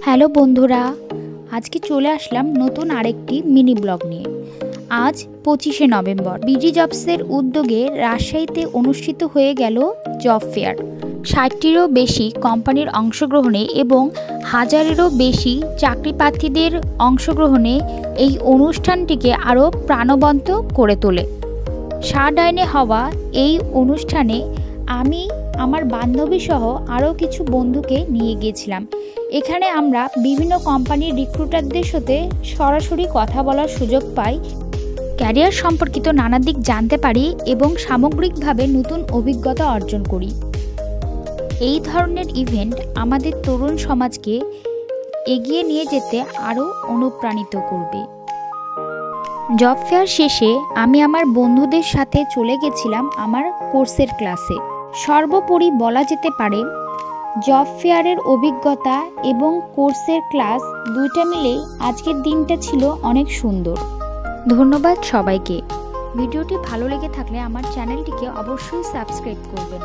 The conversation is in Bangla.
হ্যালো বন্ধুরা, আজকে চলে আসলাম নতুন আরেকটি মিনি ব্লগ নিয়ে। আজ 25শে নভেম্বর বিডি জবসের উদ্যোগে রাজশাহীতে অনুষ্ঠিত হয়ে গেল জব ফেয়ার। 60টিরও বেশি কোম্পানির অংশগ্রহণে এবং 1000-এরও বেশি চাকরি প্রার্থীদের অংশগ্রহণে এই অনুষ্ঠানটিকে আরও প্রাণবন্ত করে তোলে। সাডাইনে হওয়া এই অনুষ্ঠানে আমি আমার বান্ধবী সহ আরও কিছু বন্ধুকে নিয়ে গিয়েছিলাম। এখানে আমরা বিভিন্ন কোম্পানির রিক্রুটারদের সাথে সরাসরি কথা বলার সুযোগ পাই, ক্যারিয়ার সম্পর্কিত নানা দিক জানতে পারি এবং সামগ্রিকভাবে নতুন অভিজ্ঞতা অর্জন করি। এই ধরনের ইভেন্ট আমাদের তরুণ সমাজকে এগিয়ে নিয়ে যেতে আরও অনুপ্রাণিত করবে। জব ফেয়ার শেষে আমি আমার বন্ধুদের সাথে চলে গেছিলাম আমার কোর্সের ক্লাসে। সর্বোপরি বলা যেতে পারে জব ফেয়ারের অভিজ্ঞতা এবং কোর্সের ক্লাস দুইটা মিলে আজকের দিনটা ছিল অনেক সুন্দর। ধন্যবাদ সবাইকে। ভিডিওটি ভালো লেগে থাকলে আমার চ্যানেলটিকে অবশ্যই সাবস্ক্রাইব করবেন।